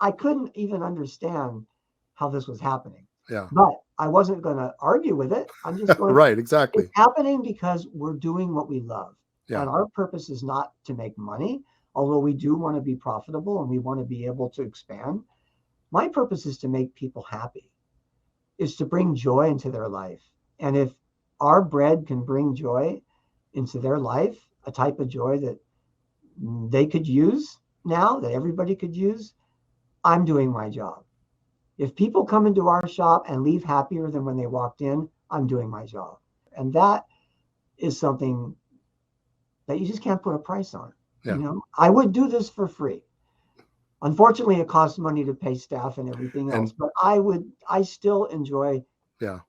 I couldn't even understand how this was happening. Yeah. But I wasn't going to argue with it. I'm just going, Right. Exactly. it's happening because we're doing what we love. Yeah. And our purpose is not to make money, although we do want to be profitable and we want to be able to expand. My purpose is to make people happy, is to bring joy into their life. And if our bread can bring joy into their life, a type of joy that they could use now, that everybody could use, I'm doing my job. If people come into our shop and leave happier than when they walked in, I'm doing my job. And that is something that you just can't put a price on. Yeah. You know, I would do this for free. Unfortunately, it costs money to pay staff and everything else, but I still enjoy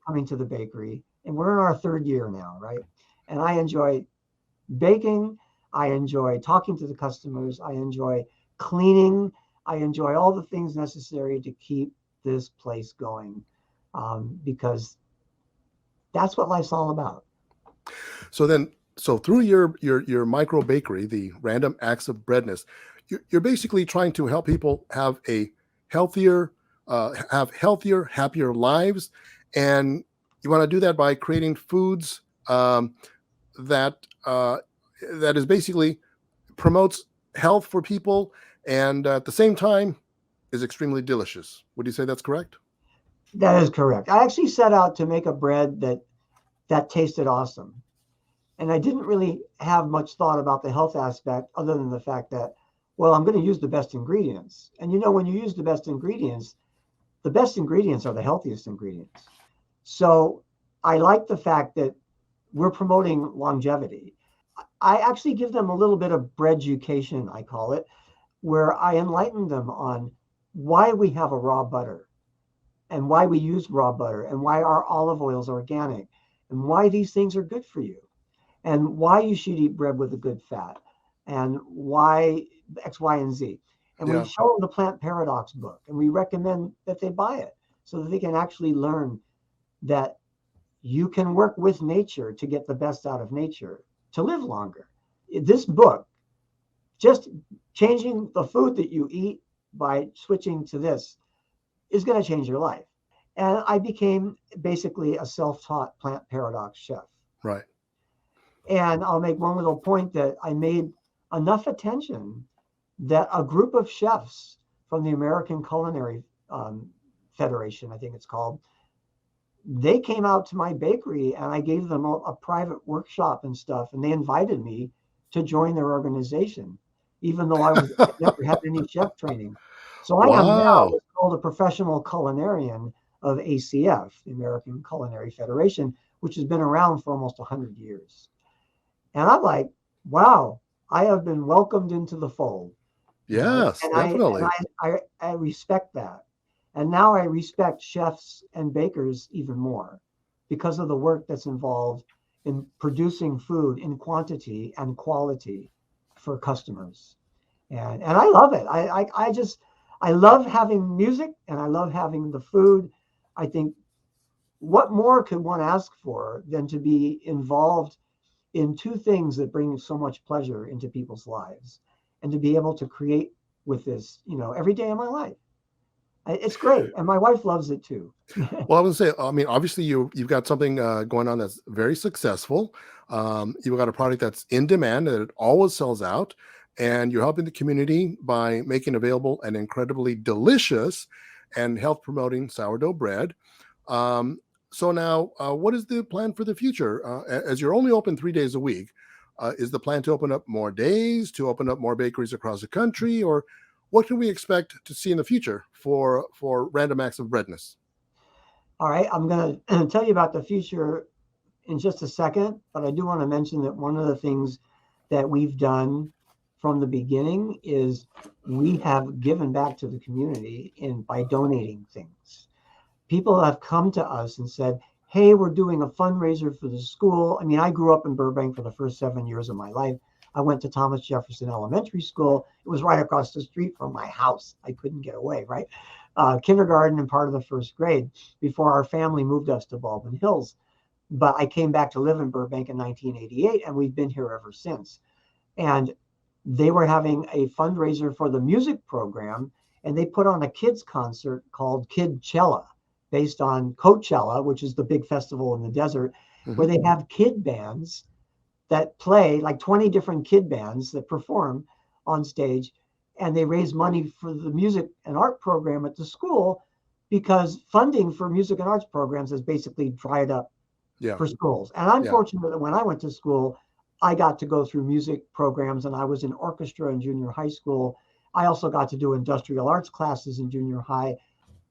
coming to the bakery. And we're in our 3rd year now, right? And I enjoy baking. I enjoy talking to the customers. I enjoy cleaning. I enjoy all the things necessary to keep this place going, because that's what life's all about. So through your micro bakery, the Random Acts of Breadness, you're basically trying to help people have a healthier, happier lives, and you want to do that by creating foods that is basically promotes health for people, and at the same time is extremely delicious. Would you say that's correct? That is correct. I actually set out to make a bread that tasted awesome. And I didn't really have much thought about the health aspect, other than the fact that, well, I'm going to use the best ingredients. And you know, when you use the best ingredients are the healthiest ingredients. So I like the fact that we're promoting longevity. I actually give them a little bit of bread education, I call it, where I enlighten them on why we have a raw butter, and why we use raw butter, and why our olive oil is organic, and why these things are good for you, and why you should eat bread with a good fat, and why X, Y, and Z. And we show them the Plant Paradox book, and we recommend that they buy it so that they can actually learn that you can work with nature to get the best out of nature, to live longer. This book, just changing the food that you eat by switching to this, is going to change your life. And I became basically a self-taught Plant Paradox chef. Right. And I'll make one little point that I made enough attention that a group of chefs from the American Culinary Federation, I think it's called, they came out to my bakery, and I gave them a private workshop and stuff. And they invited me to join their organization. even though I never had any chef training. So I am now Wow. what's called a professional culinarian of ACF, the American Culinary Federation, which has been around for almost 100 years. And I'm like, wow, I have been welcomed into the fold, Yes, and definitely. I respect that. And now I respect chefs and bakers even more because of the work that's involved in producing food in quantity and quality for customers. And I love it. I just I love having music and I love having the food. I think what more could one ask for than to be involved in two things that bring so much pleasure into people's lives and to be able to create with this, every day of my life. It's great. And my wife loves it too. Well, I would say, I mean, obviously you've got something going on that's very successful. You've got a product that's in demand that it always sells out, and you're helping the community by making available an incredibly delicious and health promoting sourdough bread. Um, so now, what is the plan for the future? As you're only open 3 days a week, is the plan to open up more days, to open up more bakeries across the country, or what can we expect to see in the future for Random Acts of Breadness? All right. I'm going to tell you about the future in just a second, but I do want to mention that one of the things that we've done from the beginning is we have given back to the community in by donating things. People have come to us and said, hey, we're doing a fundraiser for the school. I mean, I grew up in Burbank for the first 7 years of my life. I went to Thomas Jefferson Elementary School. It was right across the street from my house. I couldn't get away, right? Kindergarten and part of the first grade before our family moved us to Baldwin Hills. But I came back to live in Burbank in 1988, and we've been here ever since. And they were having a fundraiser for the music program, and they put on a kids concert called Kidchella, based on Coachella, which is the big festival in the desert, where Mhm. they have kid bands that play, like 20 different kid bands that perform on stage, and they raise money for the music and art program at the school because funding for music and arts programs has basically dried up Yeah, for schools. And I'm yeah. fortunate that when I went to school, I got to go through music programs and I was in orchestra in junior high school. I also got to do industrial arts classes in junior high.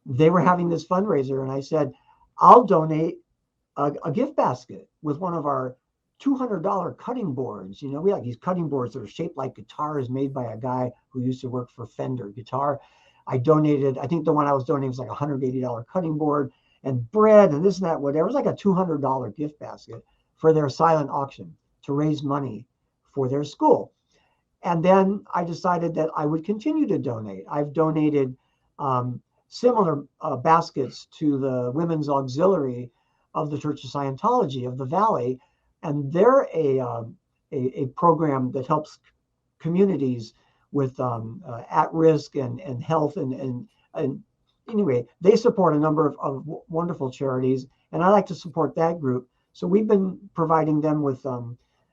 They were having this fundraiser, and I said, I'll donate a gift basket with one of our $200 cutting boards. We like these cutting boards that are shaped like guitars made by a guy who used to work for Fender Guitar. I donated, I think the one I was donating was like a $180 cutting board and bread and this and that, whatever. It was like a $200 gift basket for their silent auction to raise money for their school. And then I decided that I would continue to donate. I've donated similar baskets to the Women's Auxiliary of the Church of Scientology of the Valley, and they're a program that helps communities with at risk and health and anyway, they support a number of wonderful charities, and I like to support that group. So we've been providing them with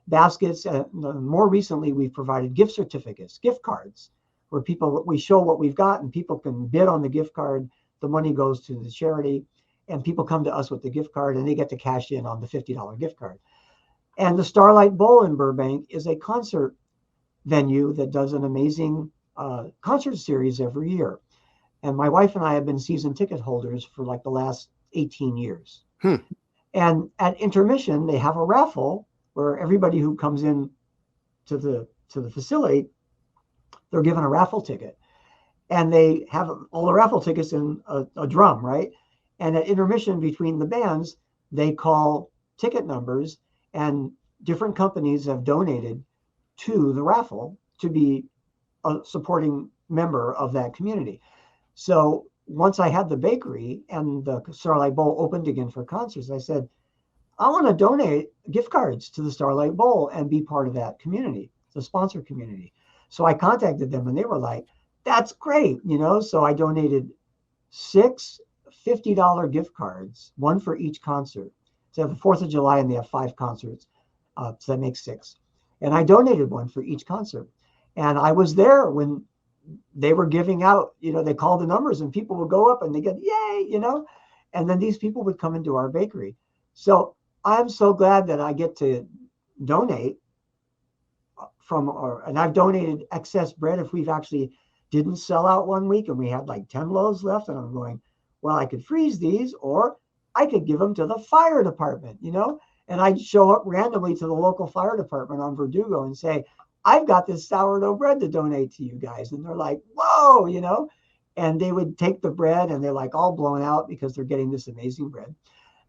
baskets. More recently, we've provided gift certificates, gift cards, where we show what we've got and people can bid on the gift card. The money goes to the charity, and people come to us with the gift card and they get to cash in on the $50 gift card. And the Starlight Bowl in Burbank is a concert venue that does an amazing concert series every year. And my wife and I have been season ticket holders for like the last 18 years. Hmm. And at intermission, they have a raffle where everybody who comes in to the facility, they're given a raffle ticket. And they have all the raffle tickets in a drum, right? And at intermission between the bands, they call ticket numbers, and different companies have donated to the raffle to be a supporting member of that community. So once I had the bakery and the Starlight Bowl opened again for concerts, I said, I want to donate gift cards to the Starlight Bowl and be part of that community, the sponsor community. So I contacted them and they were like, that's great. So I donated six $50 gift cards, one for each concert. So they have the 4th of July and they have 5 concerts. So that makes 6. And I donated one for each concert. And I was there when they were giving out, they called the numbers and people would go up and they get, yay. And then these people would come into our bakery. So I'm so glad that I get to donate and I've donated excess bread if we've actually didn't sell out one week and we had like 10 loaves left. And I'm going, well, I could freeze these or I could give them to the fire department, and I'd show up randomly to the local fire department on Verdugo and say, I've got this sourdough bread to donate to you guys. And they're like, whoa, and they would take the bread and they're like all blown out because they're getting this amazing bread.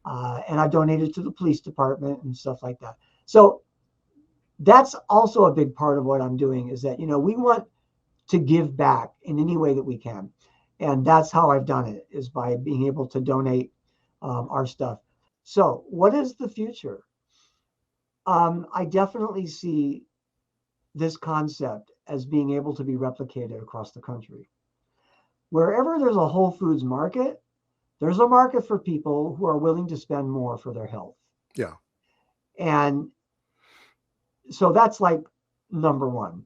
And I donated to the police department and stuff like that. So that's also a big part of what I'm doing is that, we want to give back in any way that we can. And that's how I've done it, is by being able to donate our stuff. So what is the future? I definitely see this concept as being able to be replicated across the country. Wherever there's a Whole Foods market, there's a market for people who are willing to spend more for their health. Yeah. And so that's like number one.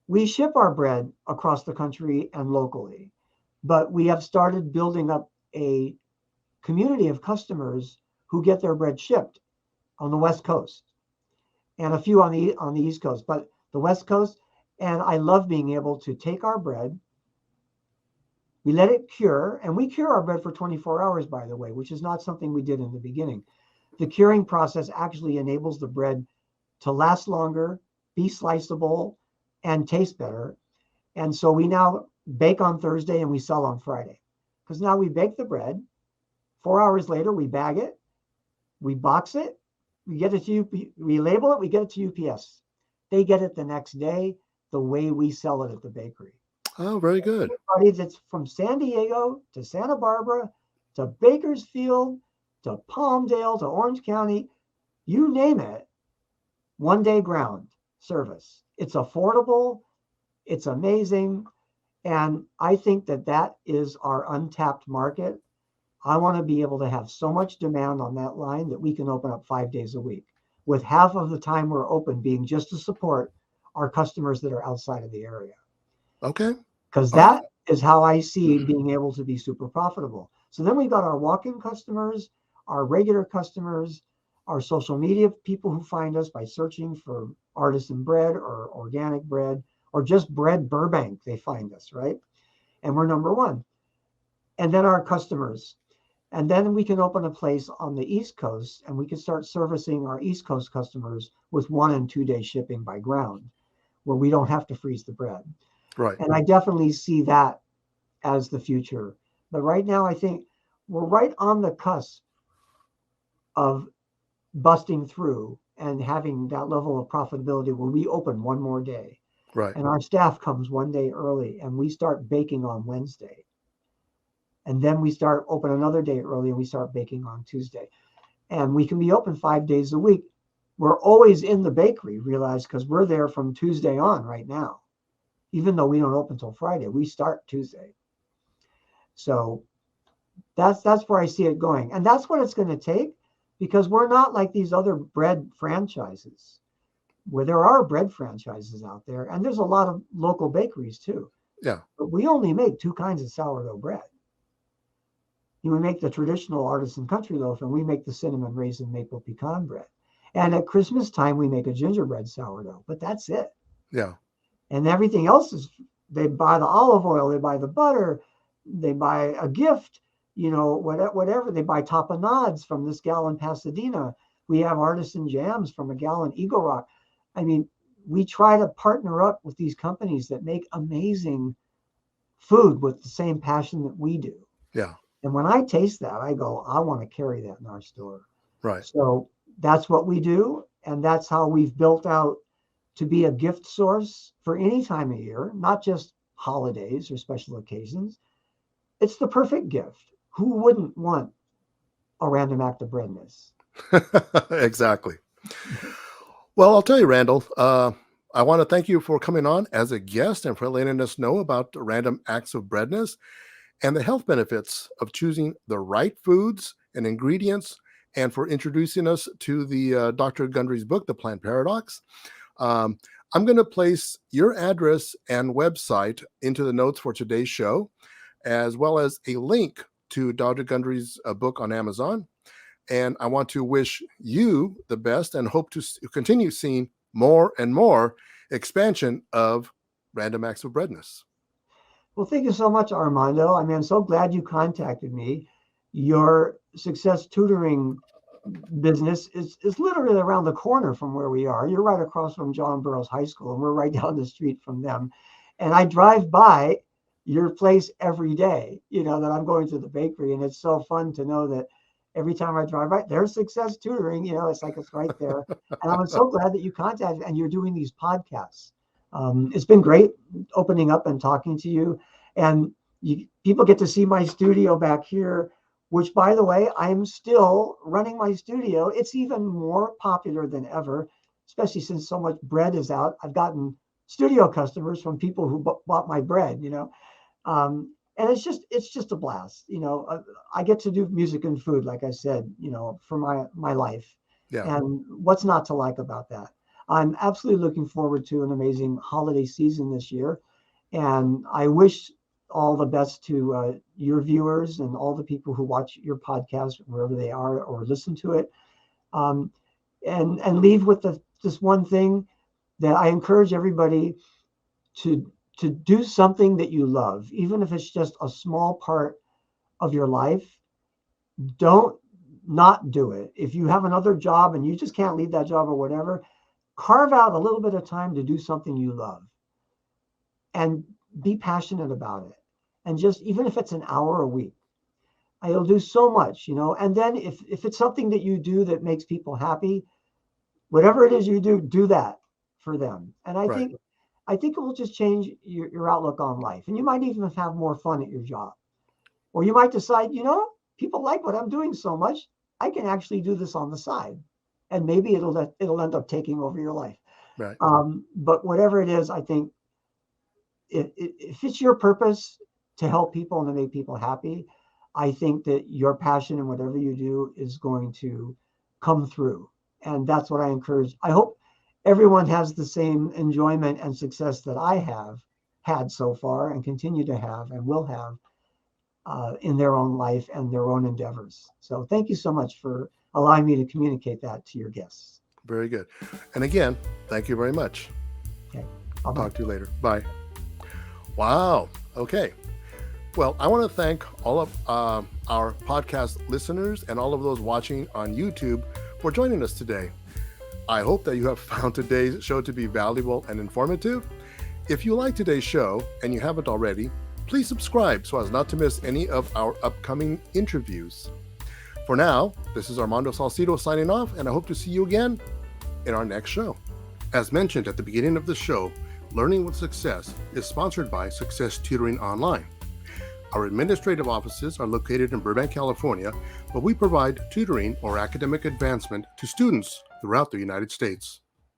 We ship our bread across the country and locally, but we have started building up a community of customers who get their bread shipped on the West Coast and a few on the East Coast, but the West Coast. And I love being able to take our bread, we let it cure, and we cure our bread for 24 hours, by the way, which is not something we did in the beginning. The curing process actually enables the bread to last longer, be sliceable, and taste better. And so we now bake on Thursday and we sell on Friday. Because now we bake the bread. 4 hours later, we bag it, we box it, we get it to we label it, we get it to UPS. They get it the next day, the way we sell it at the bakery. Oh, very good. Everybody that's from San Diego to Santa Barbara to Bakersfield to Palmdale to Orange County, you name it, 1 day ground service. It's affordable, it's amazing, and I think that is our untapped market. I want to be able to have so much demand on that line that we can open up 5 days a week, with half of the time we're open being just to support our customers that are outside of the area. Okay. Because that is how I see being able to be super profitable. So then we've got our walk-in customers, our regular customers, our social media people who find us by searching for artisan bread or organic bread or just bread Burbank. They find us, right? And we're number one. And then our customers. And then we can open a place on the East Coast and we can start servicing our East Coast customers with 1 and 2 day shipping by ground, where we don't have to freeze the bread. Right. And I definitely see that as the future. But right now, I think we're right on the cusp of busting through and having that level of profitability where we open 1 more day. Right. And our staff comes 1 day early and we start baking on Wednesday. And then we start open another day early and we start baking on Tuesday. And we can be open 5 days a week. We're always in the bakery, realize, because we're there from Tuesday on right now. Even though we don't open till Friday, we start Tuesday. So that's where I see it going. And that's what it's going to take, because we're not like these other bread franchises, where there are bread franchises out there. And there's a lot of local bakeries too. Yeah. But we only make 2 kinds of sourdough bread. We make the traditional artisan country loaf and we make the cinnamon raisin maple pecan bread. And at Christmas time, we make a gingerbread sourdough, but that's it. Yeah. And everything else is, they buy the olive oil, they buy the butter, they buy a gift, whatever. They buy tapenades from this gal in Pasadena. We have artisan jams from a gal in Eagle Rock. I mean, we try to partner up with these companies that make amazing food with the same passion that we do. Yeah. And when I taste that, I go, I want to carry that in our store. Right. So that's what we do. And that's how we've built out to be a gift source for any time of year, not just holidays or special occasions. It's the perfect gift. Who wouldn't want a random act of breadness? Exactly. Well, I'll tell you, Randall, I want to thank you for coming on as a guest and for letting us know about the random acts of breadness and the health benefits of choosing the right foods and ingredients, and for introducing us to the Dr. Gundry's book, The Plant Paradox. I'm going to place your address and website into the notes for today's show, as well as a link to Dr. Gundry's book on Amazon. And I want to wish you the best and hope to continue seeing more and more expansion of Random Acts of Breadness. Well, thank you so much, Armando. I mean, I'm so glad you contacted me. Your success tutoring business is literally around the corner from where we are. You're right across from John Burroughs High School, and we're right down the street from them. And I drive by your place every day, that I'm going to the bakery. And it's so fun to know that every time I drive by, there's success tutoring, it's like it's right there. And I'm so glad that you contacted and you're doing these podcasts. It's been great opening up and talking to you. And people get to see my studio back here, which, by the way, I'm still running my studio. It's even more popular than ever, especially since so much bread is out. I've gotten studio customers from people who bought my bread, and it's just a blast. I get to do music and food, like I said, for my life. Yeah. And what's not to like about that? I'm absolutely looking forward to an amazing holiday season this year. And I wish all the best to your viewers and all the people who watch your podcast, wherever they are, or listen to it. And leave with this one thing that I encourage everybody to do something that you love, even if it's just a small part of your life. Don't not do it. If you have another job and you just can't leave that job or whatever, carve out a little bit of time to do something you love and be passionate about it. And just, even if it's an hour a week, it'll do so much, and then if it's something that you do that makes people happy, whatever it is you do that for them. And I think it will just change your outlook on life. And you might even have more fun at your job. Or you might decide, people like what I'm doing so much, I can actually do this on the side. And maybe it'll end up taking over your life. Right. But whatever it is, I think if it's your purpose to help people and to make people happy, I think that your passion in whatever you do is going to come through. And that's what I encourage. I hope everyone has the same enjoyment and success that I have had so far and continue to have and will have in their own life and their own endeavors. So thank you so much for allowing me to communicate that to your guests. Very good. And again, thank you very much. Okay. I'll talk to you later. Bye. Wow. Okay. Well, I want to thank all of our podcast listeners and all of those watching on YouTube for joining us today. I hope that you have found today's show to be valuable and informative. If you like today's show and you haven't already, please subscribe so as not to miss any of our upcoming interviews. For now, this is Armando Salcido signing off, and I hope to see you again in our next show. As mentioned at the beginning of the show, Learning with Success is sponsored by Success Tutoring Online. Our administrative offices are located in Burbank, California, but we provide tutoring or academic advancement to students throughout the United States.